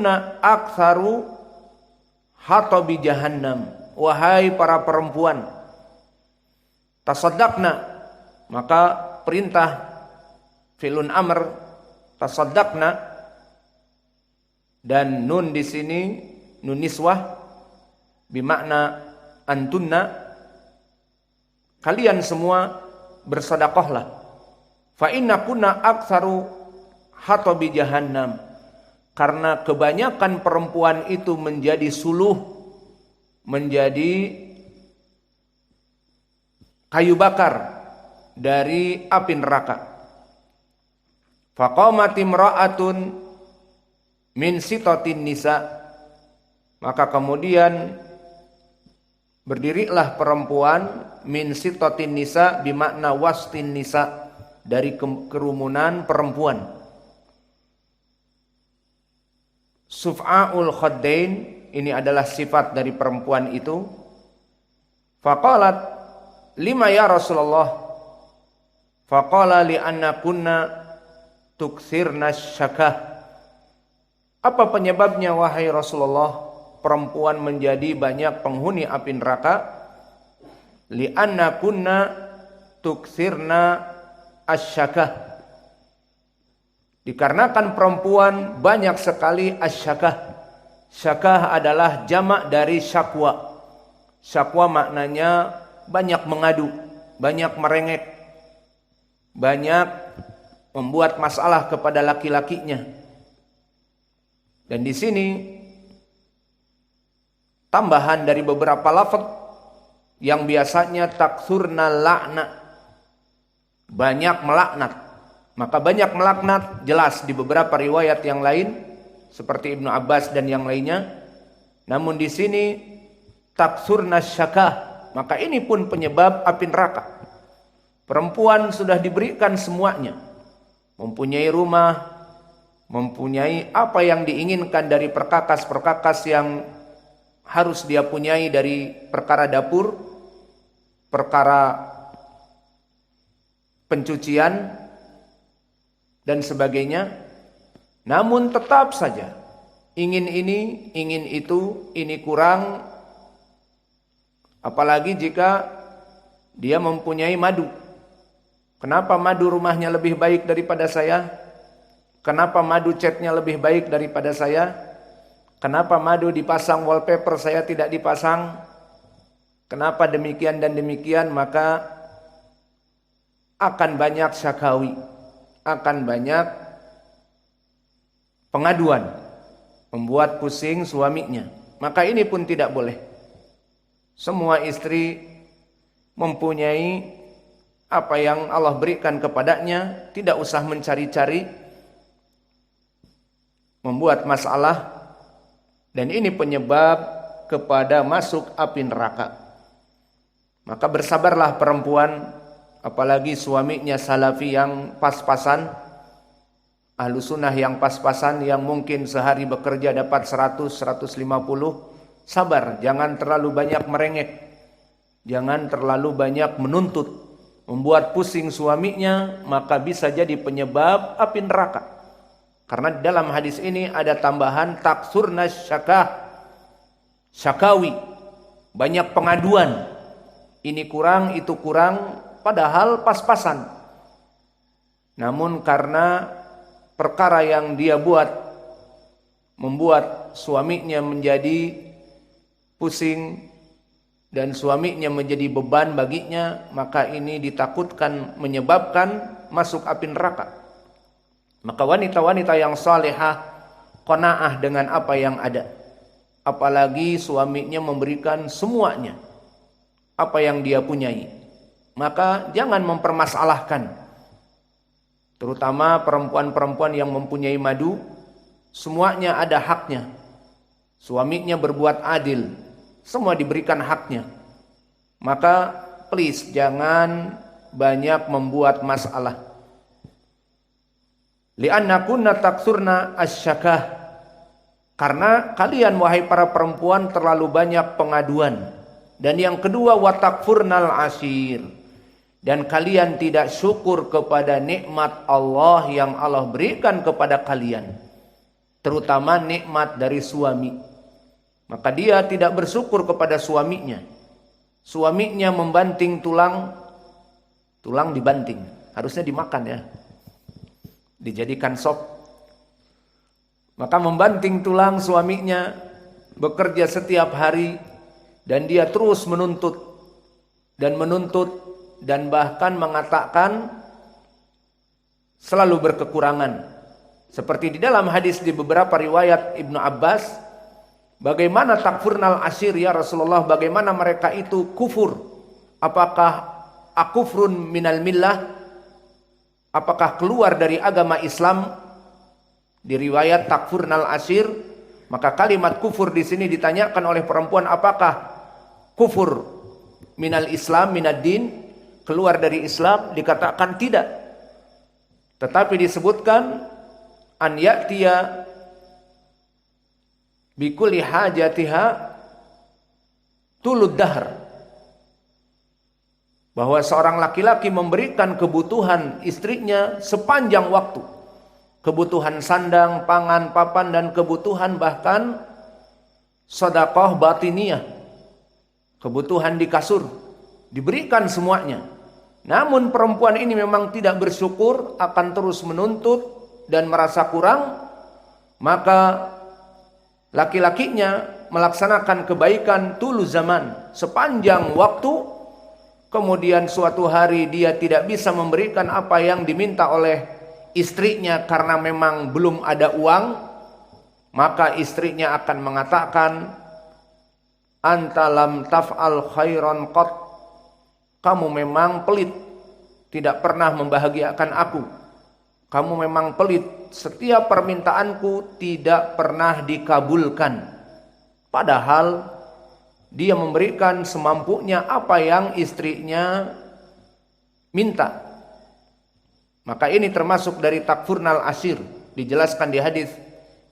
kunna aktsaru hatabi jahannam. Wahai para perempuan, tasaddaqna, maka perintah fi'lun amr, tasaddaqna, dan nun di sini nun niswah bermakna antunna, kalian semua bersedekahlah. Fa inna kunna aktsaru hatabi jahannam, karena kebanyakan perempuan itu menjadi suluh, menjadi kayu bakar dari api neraka. Faqamat imra'atun min sitatin nisa, maka kemudian berdirilah perempuan min sitatin nisa bimakna wastin nisa, dari kerumunan perempuan. Suf'aul khaddain, ini adalah sifat dari perempuan itu. Faqalat lima ya Rasulullah, faqala li anna kunna tukthirna syakah. Apa penyebabnya wahai Rasulullah perempuan menjadi banyak penghuni api neraka? Li anna kunna tukthirna asyakah, dikarenakan perempuan banyak sekali asyakah. Syakah adalah jamak dari syakwa. Syakwa maknanya banyak mengadu, banyak merengek, banyak membuat masalah kepada laki-lakinya. Dan di sini tambahan dari beberapa lafaz yang biasanya taksurna la'na, banyak melaknat. Maka banyak melaknat jelas di beberapa riwayat yang lain seperti Ibnu Abbas dan yang lainnya. Namun di sini taksurna syakah, maka ini pun penyebab api neraka. Perempuan sudah diberikan semuanya, mempunyai rumah, mempunyai apa yang diinginkan dari perkakas-perkakas yang harus dia punyai dari perkara dapur, perkara pencucian dan sebagainya. Namun tetap saja ingin ini, ingin itu, ini kurang. Apalagi jika dia mempunyai madu. Kenapa madu rumahnya lebih baik daripada saya? Kenapa madu catnya lebih baik daripada saya? Kenapa madu dipasang wallpaper saya tidak dipasang? Kenapa demikian dan demikian? Maka akan banyak syakawi, akan banyak pengaduan, membuat pusing suaminya. Maka ini pun tidak boleh. Semua istri mempunyai apa yang Allah berikan kepadanya, tidak usah mencari-cari, membuat masalah, dan ini penyebab kepada masuk api neraka. Maka bersabarlah perempuan, apalagi suaminya salafi yang pas-pasan, ahlu sunnah yang pas-pasan, yang mungkin sehari bekerja dapat 100-150, sabar, jangan terlalu banyak merengek, jangan terlalu banyak menuntut, membuat pusing suaminya, maka bisa jadi penyebab api neraka. Karena dalam hadis ini ada tambahan taksurna syakah, syakawi, banyak pengaduan, ini kurang, itu kurang, padahal pas-pasan. Namun karena perkara yang dia buat membuat suaminya menjadi pusing dan suaminya menjadi beban baginya, maka ini ditakutkan menyebabkan masuk api neraka. Maka wanita-wanita yang salihah qanaah dengan apa yang ada, apalagi suaminya memberikan semuanya apa yang dia punyai, maka jangan mempermasalahkan. Terutama perempuan-perempuan yang mempunyai madu, semuanya ada haknya. Suaminya berbuat adil, semua diberikan haknya. Maka please jangan banyak membuat masalah. Li'anna kunna taksurna asyakah, karena kalian wahai para perempuan terlalu banyak pengaduan. Dan yang kedua, watakfurnal ashir, dan kalian tidak syukur kepada nikmat Allah yang Allah berikan kepada kalian. terutama nikmat dari suami. Maka dia tidak bersyukur kepada suaminya. Suaminya membanting tulang dibanting. Harusnya dimakan ya. Dijadikan sop. Maka membanting tulang suaminya, bekerja setiap hari, dan dia terus menuntut dan bahkan mengatakan selalu berkekurangan. Seperti di dalam hadis di beberapa riwayat Ibnu Abbas, bagaimana takfurnal ashir ya Rasulullah, bagaimana mereka itu kufur? Apakah akufrun minal millah? Apakah keluar dari agama Islam? Di riwayat takfurnal ashir, maka kalimat kufur di sini ditanyakan oleh perempuan, apakah kufur minal Islam, minad din, keluar dari Islam? Dikatakan tidak. Tetapi disebutkan an ya'tiya bikulli hajatiha tulud dahr, bahwa seorang laki-laki memberikan kebutuhan istrinya sepanjang waktu, kebutuhan sandang, pangan, papan, dan kebutuhan bahkan sedekah batiniyah, kebutuhan di kasur, diberikan semuanya. Namun perempuan ini memang tidak bersyukur, akan terus menuntut dan merasa kurang, maka laki-lakinya melaksanakan kebaikan tulu zaman, sepanjang waktu, kemudian suatu hari dia tidak bisa memberikan apa yang diminta oleh istrinya karena memang belum ada uang, maka istrinya akan mengatakan, anta lam taf'al khairan qat, kamu memang pelit, tidak pernah membahagiakan aku. Kamu memang pelit, setiap permintaanku tidak pernah dikabulkan. Padahal dia memberikan semampunya apa yang istrinya minta. Maka ini termasuk dari takfurnal ashir. Dijelaskan di hadis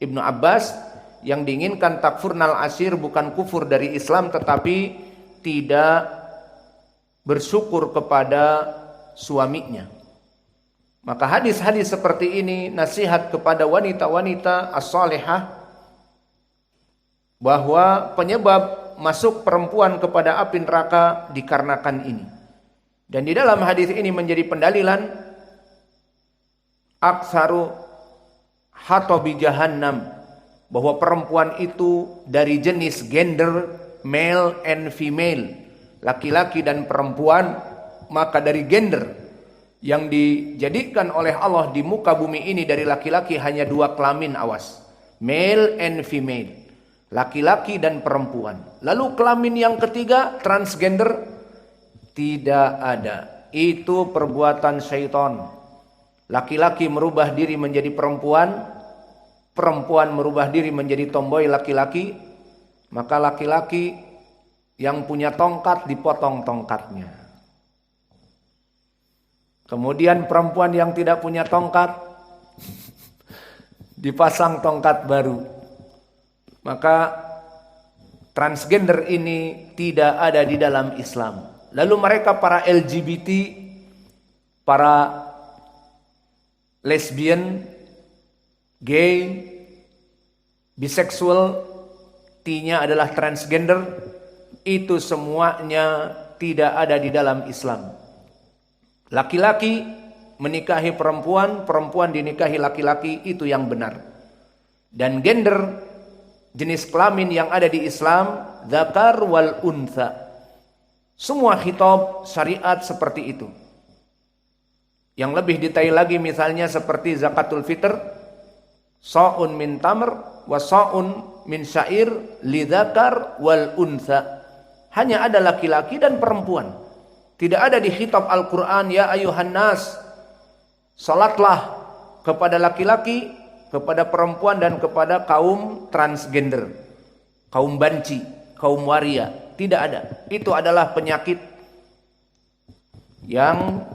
Ibnu Abbas, yang diinginkan takfurnal ashir bukan kufur dari Islam, tetapi tidak bersyukur kepada suaminya. Maka hadis-hadis seperti ini nasihat kepada wanita-wanita as-salihah, bahwa penyebab masuk perempuan kepada api neraka dikarenakan ini. Dan di dalam hadis ini menjadi pendalilan aktsaru hatobi jahannam, bahwa perempuan itu dari jenis gender male and female, laki-laki dan perempuan. Maka dari gender yang dijadikan oleh Allah di muka bumi ini dari laki-laki hanya dua kelamin, awas, male and female, laki-laki dan perempuan. Lalu kelamin yang ketiga, transgender, tidak ada. Itu perbuatan syaitan. Laki-laki merubah diri menjadi perempuan, perempuan merubah diri menjadi tomboy laki-laki, maka laki-laki yang punya tongkat dipotong tongkatnya. Kemudian perempuan yang tidak punya tongkat dipasang tongkat baru. Maka transgender ini tidak ada di dalam Islam. Lalu mereka para LGBT, para lesbian, gay, biseksual, T-nya adalah transgender, itu semuanya tidak ada di dalam Islam. Laki-laki menikahi perempuan, perempuan dinikahi laki-laki, itu yang benar. Dan gender, jenis kelamin yang ada di Islam, dzakar wal untha. Semua khitab syariat seperti itu. Yang lebih detail lagi misalnya seperti zakatul fitr, sa'un min tamr wa sa'un min syair lidzakar wal untha. Hanya ada laki-laki dan perempuan. Tidak ada di khitab Al-Quran, ya ayuhan nas, salatlah kepada laki-laki, kepada perempuan, dan kepada kaum transgender, kaum banci, kaum waria. Tidak ada. Itu adalah penyakit yang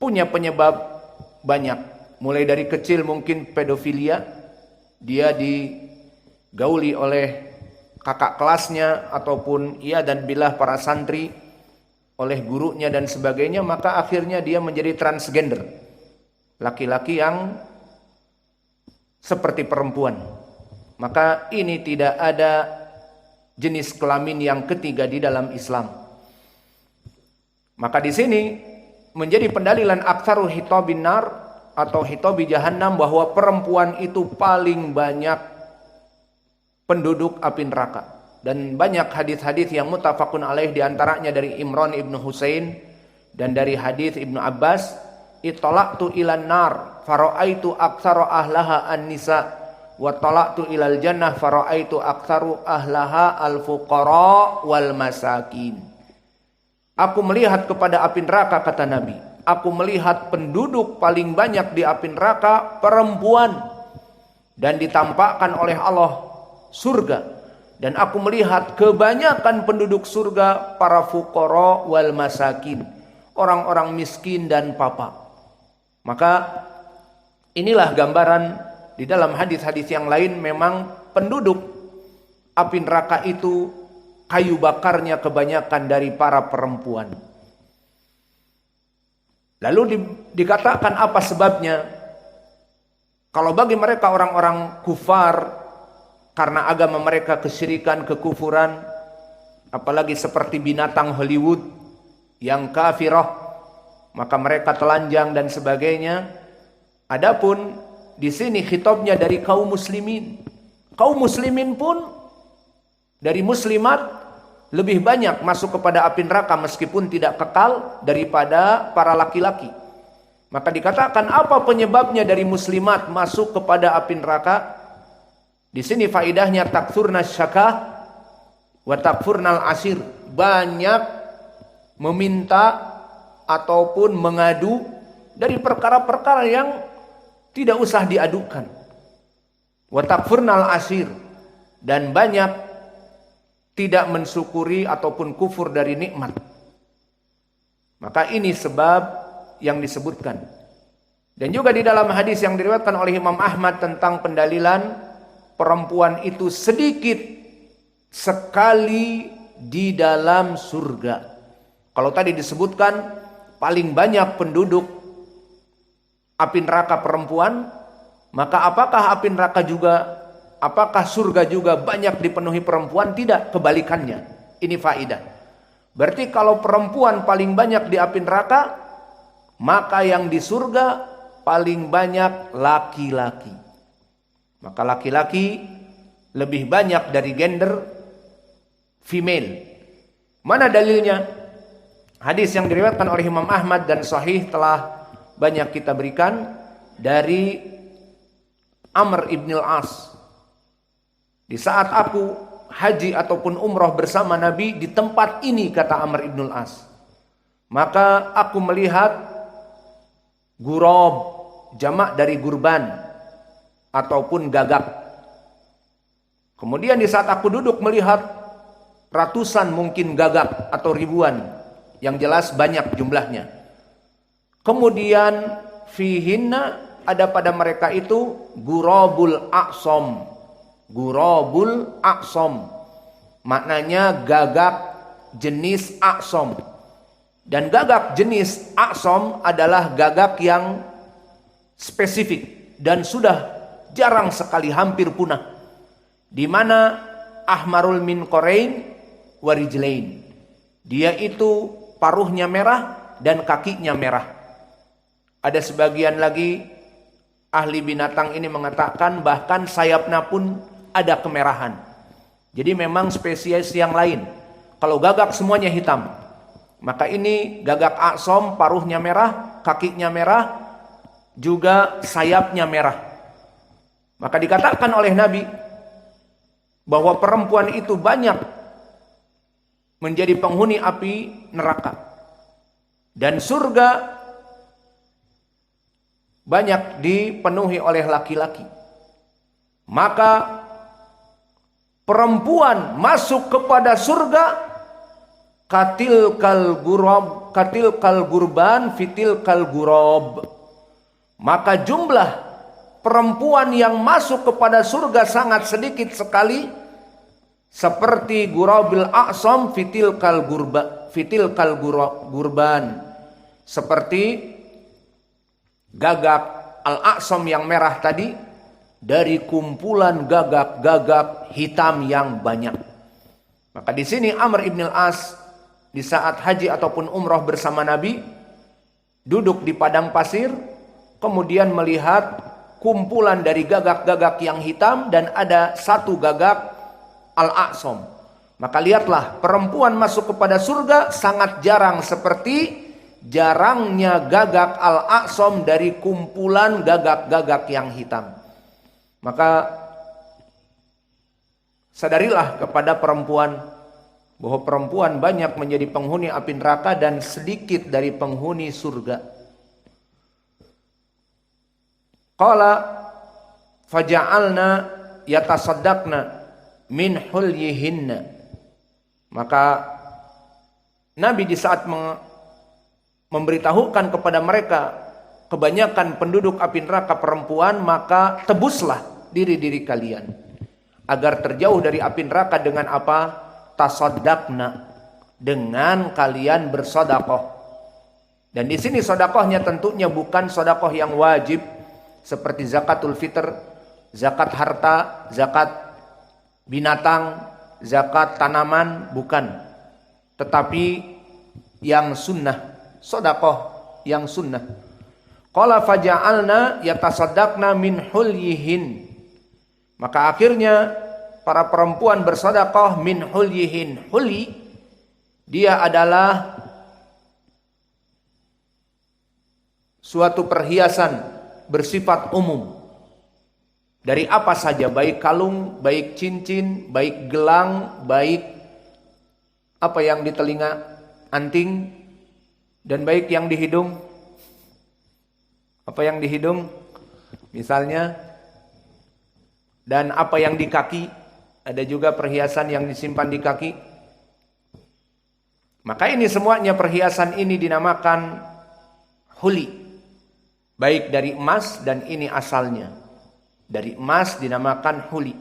punya penyebab banyak. Mulai dari kecil mungkin pedofilia, dia digauli oleh kakak kelasnya, ataupun ia dan billah para santri, oleh gurunya dan sebagainya, maka akhirnya dia menjadi transgender, laki-laki yang seperti perempuan. Maka ini tidak ada jenis kelamin yang ketiga di dalam Islam. Maka di sini menjadi pendalilan aktsaru hitabin nar atau hitabi jahannam, bahwa perempuan itu paling banyak penduduk api neraka. Dan banyak hadis-hadis yang muttafaqun alaih, diantaranya dari Imran ibnu Husain dan dari hadis Ibnu Abbas, ittalaqtu ilan nar fara'aitu aktsara ahlaha an-nisa wa talaqtu ilal jannah fara'aitu aktsaru ahlaha al-fuqara wal masakin. Aku melihat kepada api neraka, kata Nabi. Aku melihat penduduk paling banyak di api neraka perempuan, dan ditampakkan oleh Allah surga. Dan aku melihat kebanyakan penduduk surga para fuqara wal masakin, orang-orang miskin dan papa. Maka inilah gambaran di dalam hadis-hadis yang lain, memang penduduk api neraka itu kayu bakarnya kebanyakan dari para perempuan. Lalu dikatakan apa sebabnya? Kalau bagi mereka orang-orang kufar, karena agama mereka kesyirikan, kekufuran, apalagi seperti binatang Hollywood yang kafirah, maka mereka telanjang dan sebagainya. Adapun di sini khitabnya dari kaum muslimin. Kaum muslimin pun dari muslimat lebih banyak masuk kepada api neraka meskipun tidak kekal daripada para laki-laki. Maka dikatakan apa penyebabnya dari muslimat masuk kepada api neraka? Di sini faidahnya takfurna syakah wa takfurnal asir. Banyak meminta ataupun mengadu dari perkara-perkara yang tidak usah diadukan. Wa takfurnal asir, dan banyak tidak mensyukuri ataupun kufur dari nikmat. Maka ini sebab yang disebutkan. Dan juga di dalam hadis yang diriwayatkan oleh Imam Ahmad tentang pendalilan perempuan itu sedikit sekali di dalam surga. Kalau tadi disebutkan paling banyak penduduk api neraka perempuan, maka apakah api neraka juga, apakah surga juga banyak dipenuhi perempuan? Tidak, kebalikannya. Ini faidah. Berarti kalau perempuan paling banyak di api neraka, maka yang di surga paling banyak laki-laki. Maka laki-laki lebih banyak dari gender female. Mana dalilnya? Hadis yang diriwayatkan oleh Imam Ahmad dan sahih telah banyak kita berikan dari Amr ibn al-As. Di saat aku haji ataupun umrah bersama Nabi di tempat ini, kata Amr ibn al-As, maka aku melihat gurab, jamak dari gurban ataupun gagak. Kemudian di saat aku duduk melihat ratusan mungkin gagak atau ribuan, yang jelas banyak jumlahnya. Kemudian fihinna, ada pada mereka itu gurabul aqsam. Gurabul aqsam maknanya gagak jenis aqsam. Dan gagak jenis aqsam adalah gagak yang spesifik dan sudah jarang sekali, hampir punah, di mana ahmarul min qarain warijlain. Dia itu paruhnya merah dan kakinya merah. Ada sebagian lagi ahli binatang ini mengatakan bahkan sayapnya pun ada kemerahan. Jadi memang spesies yang lain. Kalau gagak semuanya hitam, maka ini gagak aqsam, paruhnya merah, kakinya merah, juga sayapnya merah. Maka dikatakan oleh Nabi bahwa perempuan itu banyak menjadi penghuni api neraka, dan surga banyak dipenuhi oleh laki-laki. Maka perempuan masuk kepada surga katil kal gurban fitil kal gurab. Maka jumlah perempuan yang masuk kepada surga sangat sedikit sekali, seperti gurabil aqsam fitil kal gurban, seperti gagak al-aqsam yang merah tadi, dari kumpulan gagak-gagak hitam yang banyak. Maka di sini Amr ibn al-As di saat haji ataupun umroh bersama Nabi duduk di padang pasir, kemudian melihat kumpulan dari gagak-gagak yang hitam dan ada satu gagak al-a'som. Maka lihatlah, perempuan masuk kepada surga sangat jarang seperti jarangnya gagak al-a'som dari kumpulan gagak-gagak yang hitam. Maka sadarilah kepada perempuan bahwa perempuan banyak menjadi penghuni api neraka dan sedikit dari penghuni surga. Qala faja'alna yatasaddaqna min hulyihinna. Maka Nabi di saat memberitahukan kepada mereka kebanyakan penduduk api neraka perempuan, maka tebuslah diri-diri kalian agar terjauh dari api neraka dengan apa? Tasaddaqna, dengan kalian bersedekah. Dan di sini sedekahnya tentunya bukan sedekah yang wajib seperti zakatul fitr, zakat harta, zakat binatang, zakat tanaman, bukan. Tetapi yang sunnah, sedekah yang sunnah. Qala faja'alna yatasaddaqna min hulyihin. Maka akhirnya para perempuan bersedekah min hulyihin. Huli dia adalah suatu perhiasan bersifat umum. Dari apa saja, baik kalung, baik cincin, baik gelang, baik apa yang di telinga, anting, dan baik yang di hidung. Apa yang di hidung misalnya, dan apa yang di kaki. Ada juga perhiasan yang disimpan di kaki. Maka ini semuanya, perhiasan ini dinamakan huli. Baik dari emas, dan ini asalnya dari emas dinamakan huli.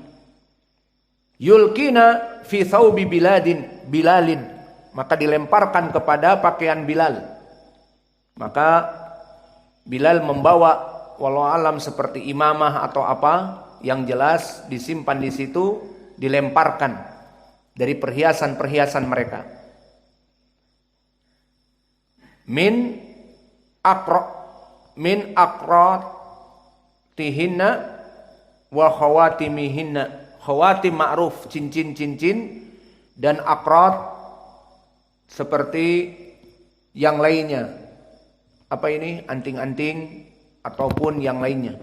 Yulkina fi thawbi Bilalin. Maka dilemparkan kepada pakaian Bilal. Maka Bilal membawa, walau alam seperti imamah atau apa, yang jelas disimpan di situ, dilemparkan dari perhiasan-perhiasan mereka. Min aqratihinna wa khawatimihinna. Khawatim ma'ruf, cincin-cincin, dan aqrat seperti yang lainnya. Apa ini? Anting-anting ataupun yang lainnya.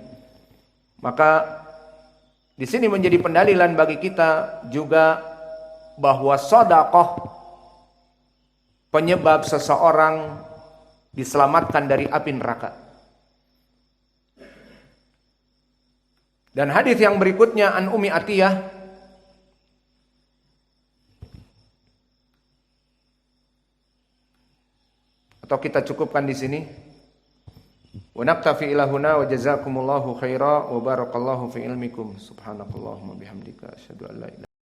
Maka di sini menjadi pendalilan bagi kita juga bahwa sedekah penyebab seseorang diselamatkan dari api neraka. Dan hadis yang berikutnya an Ummi Atiyah atau kita cukupkan di sini. Wa naktafi ila huna wa jazakumullahu khaira wa barakallahu fi ilmikum. Subhanakallahumma bihamdika asyhadu an la ilaha